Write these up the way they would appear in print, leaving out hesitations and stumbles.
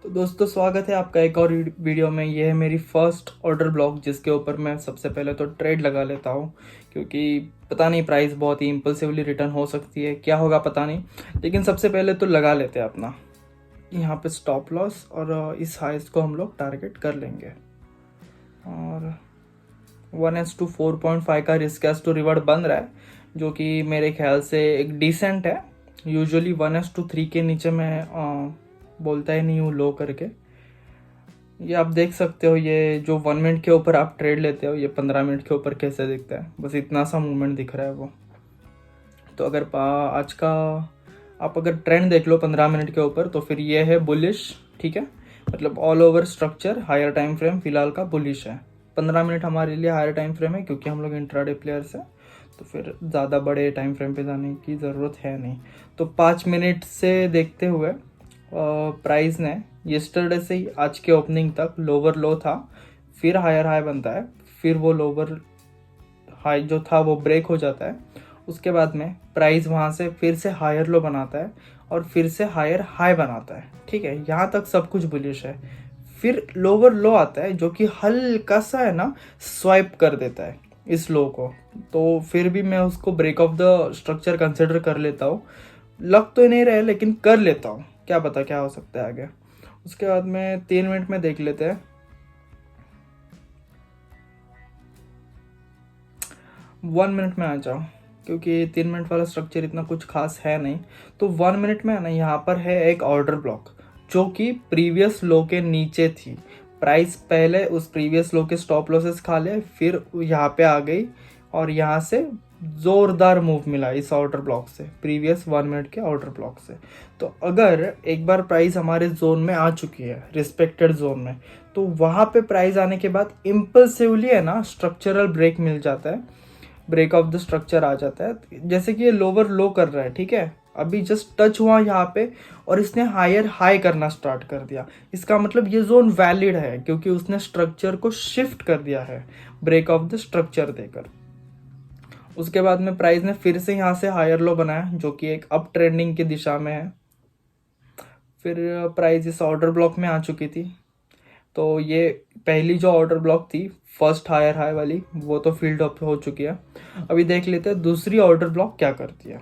तो दोस्तों स्वागत है आपका एक और वीडियो में। ये है मेरी फर्स्ट ऑर्डर ब्लॉक जिसके ऊपर मैं सबसे पहले तो ट्रेड लगा लेता हूँ, क्योंकि पता नहीं प्राइस बहुत ही इम्पल्सिवली रिटर्न हो सकती है, क्या होगा पता नहीं। लेकिन सबसे पहले तो लगा लेते हैं अपना यहाँ पे स्टॉप लॉस, और इस हाइस्ट को हम लोग टारगेट कर लेंगे। और 1:4.5 का रिस्क एस टू रिवर्ट बन रहा है, जो कि मेरे ख्याल से एक डिसेंट है। यूजुअली 1:3 के नीचे मैं बोलता ही नहीं हूँ लो करके। ये आप देख सकते हो, ये जो 1 मिनट के ऊपर आप ट्रेड लेते हो, ये 15 मिनट के ऊपर कैसे दिखता है, बस इतना सा मूवमेंट दिख रहा है वो। तो अगर आज का आप अगर ट्रेंड देख लो 15 मिनट के ऊपर, तो फिर ये है बुलिश। ठीक है, मतलब all over structure higher time frame फिलहाल का बुलिश है। 15 मिनट हमारे लिए हायर टाइम फ्रेम है, क्योंकि हम लोग इंट्राडे प्लेयर्स हैं, तो फिर ज़्यादा बड़े टाइम फ्रेम पे जाने की ज़रूरत है नहीं। तो 5 मिनट से देखते हुए प्राइस ने यस्टरडे से ही आज के ओपनिंग तक लोअर लो था, फिर हायर हाई बनता है, फिर वो लोअर हाई जो था वो ब्रेक हो जाता है। उसके बाद में प्राइस वहाँ से फिर से हायर लो बनाता है और फिर से हायर हाई बनाता है। ठीक है, यहाँ तक सब कुछ बुलिश है। फिर लोअर लो आता है जो कि हल्का सा है ना स्वाइप कर देता है इस लो को, तो फिर भी मैं उसको break of the structure consider कर लेता हूँ। लग तो नहीं रहा लेकिन कर लेता हूँ, क्या पता क्या हो सकता है आगे। उसके बाद में 3 मिनट में देख लेते हैं। 1 मिनट में आ जाओ, क्योंकि 3 मिनट वाला स्ट्रक्चर इतना कुछ खास है नहीं। तो 1 मिनट में है ना, यहाँ पर है एक ऑर्डर ब्लॉक जो कि प्रीवियस लो के नीचे थी। प्राइस पहले उस प्रीवियस लो के स्टॉप लॉसेस खा ले, फिर यहाँ पे आ गई और यहाँ से जोरदार मूव मिला इस ऑर्डर ब्लॉक से, प्रीवियस 1 मिनट के ऑर्डर ब्लॉक से। तो अगर एक बार प्राइस हमारे जोन में आ चुकी है, रिस्पेक्टेड जोन में, तो वहाँ पे प्राइस आने के बाद इम्पल्सिवली है ना स्ट्रक्चरल ब्रेक मिल जाता है, ब्रेक ऑफ द स्ट्रक्चर आ जाता है। जैसे कि ये लोअर लो कर रहा है, ठीक है, अभी जस्ट टच हुआ यहाँ पे और इसने हायर हाई करना स्टार्ट कर दिया। इसका मतलब ये जोन वैलिड है, क्योंकि उसने स्ट्रक्चर को शिफ्ट कर दिया है ब्रेक ऑफ द स्ट्रक्चर देकर। उसके बाद में प्राइस ने फिर से यहाँ से हायर लो बनाया, जो कि एक अप ट्रेंडिंग की दिशा में है। फिर प्राइस इस ऑर्डर ब्लॉक में आ चुकी थी। तो ये पहली जो ऑर्डर ब्लॉक थी फर्स्ट हायर हाई वाली, वो तो फील्ड अप हो चुकी है। अभी देख लेते हैं दूसरी ऑर्डर ब्लॉक क्या करती है।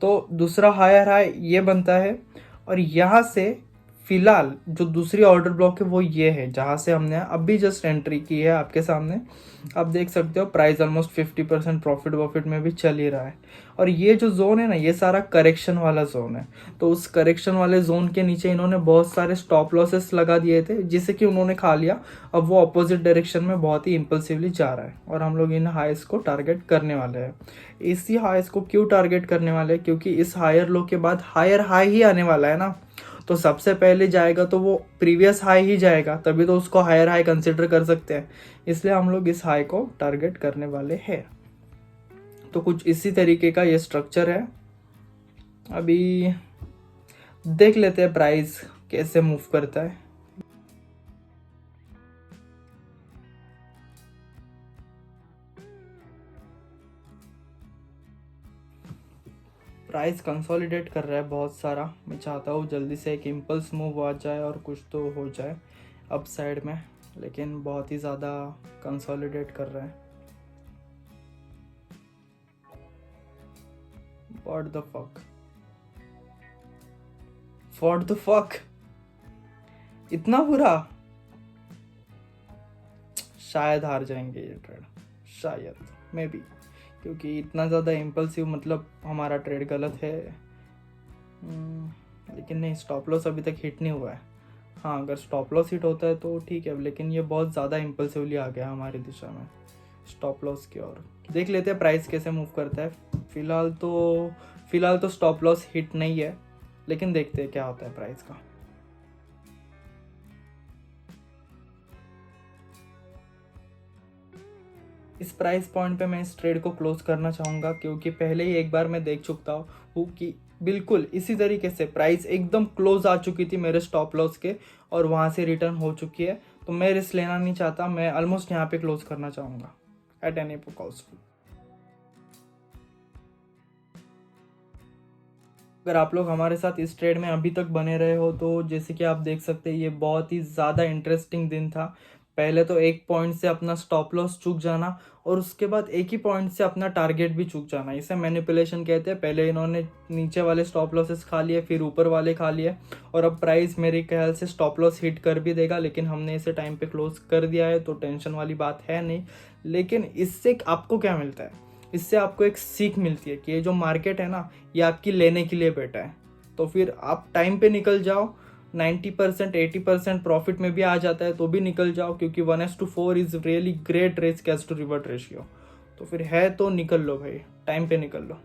तो दूसरा हायर हाई ये बनता है, और यहाँ से फिलहाल जो दूसरी ऑर्डर ब्लॉक है वो ये है, जहाँ से हमने अभी जस्ट एंट्री की है आपके सामने। आप देख सकते हो प्राइस ऑलमोस्ट 50% प्रॉफिट में भी चल ही रहा है। और ये जो जोन है ना, ये सारा करेक्शन वाला जोन है। तो उस करेक्शन वाले जोन के नीचे इन्होंने बहुत सारे स्टॉप लॉसेस लगा दिए थे, जिसे कि उन्होंने खा लिया। अब वो अपोजिट डायरेक्शन में बहुत ही इम्पल्सिवली जा रहा है, और हम लोग इन हाइस को टारगेट करने वाले हैं। इसी हाइस को क्यों टारगेट करने वाले हैं, क्योंकि इस हायर लो के बाद हायर हाई ही आने वाला है ना। तो सबसे पहले जाएगा तो वो प्रीवियस हाई ही जाएगा, तभी तो उसको हायर हाई कंसिडर कर सकते हैं। इसलिए हम लोग इस हाई को टारगेट करने वाले हैं। तो कुछ इसी तरीके का ये स्ट्रक्चर है। अभी देख लेते हैं प्राइस कैसे मूव करता है। प्राइस कंसोलिडेट कर रहा है बहुत सारा। मैं चाहता हूँ जल्दी से एक इम्पल्स मूव आ जाए और कुछ तो हो जाए अप साइड में, लेकिन बहुत ही ज़्यादा कंसोलिडेट कर रहा है। What the fuck, what the fuck, इतना बुरा। शायद हार जाएंगे ये ट्रेड, शायद, मे बी, क्योंकि इतना ज़्यादा इम्पल्सिव, मतलब हमारा ट्रेड गलत है। लेकिन नहीं, स्टॉप लॉस अभी तक हिट नहीं हुआ है। हाँ, अगर स्टॉप लॉस हिट होता है तो ठीक है, लेकिन ये बहुत ज़्यादा इम्पल्सिवली आ गया हमारी दिशा में स्टॉप लॉस की ओर। देख लेते हैं प्राइस कैसे मूव करता है। फिलहाल तो स्टॉप लॉस हिट नहीं है, लेकिन देखते हैं क्या होता है प्राइस का। इस प्राइस पॉइंट पे मैं इस ट्रेड को क्लोज करना चाहूँगा, क्योंकि पहले ही एक बार मैं देख चुका हूँ कि बिल्कुल इसी तरीके से प्राइस एकदम क्लोज आ चुकी थी मेरे स्टॉप लॉस के, और वहाँ से रिटर्न हो चुकी है। तो मैं रिस्क लेना नहीं चाहता, मैं ऑलमोस्ट यहाँ पे क्लोज करना चाहूँगा एट एनी कॉस्ट। अगर आप लोग हमारे साथ इस ट्रेड में अभी तक बने रहे हो तो जैसे कि आप देख सकते हैं ये बहुत ही ज़्यादा इंटरेस्टिंग दिन था। पहले तो एक पॉइंट से अपना स्टॉप लॉस चूक जाना और उसके बाद एक ही पॉइंट से अपना टारगेट भी चूक जाना, इसे मैनिपुलेशन कहते हैं। पहले इन्होंने नीचे वाले स्टॉप लॉसेस खा लिए, फिर ऊपर वाले खा लिए, और अब प्राइस मेरे ख्याल से स्टॉप लॉस हिट कर भी देगा, लेकिन हमने इसे टाइम पे क्लोज कर दिया है तो टेंशन वाली बात है नहीं। लेकिन इससे आपको क्या मिलता है? इससे आपको एक सीख मिलती है कि ये जो मार्केट है ना, ये आपकी लेने के लिए बैठा है। तो फिर आप टाइम पे निकल जाओ, 90% 80% प्रॉफिट में भी आ जाता है तो भी निकल जाओ, क्योंकि 1:4 is really great race cash to revert ratio. तो फिर है तो निकल लो भाई, टाइम पे निकल लो।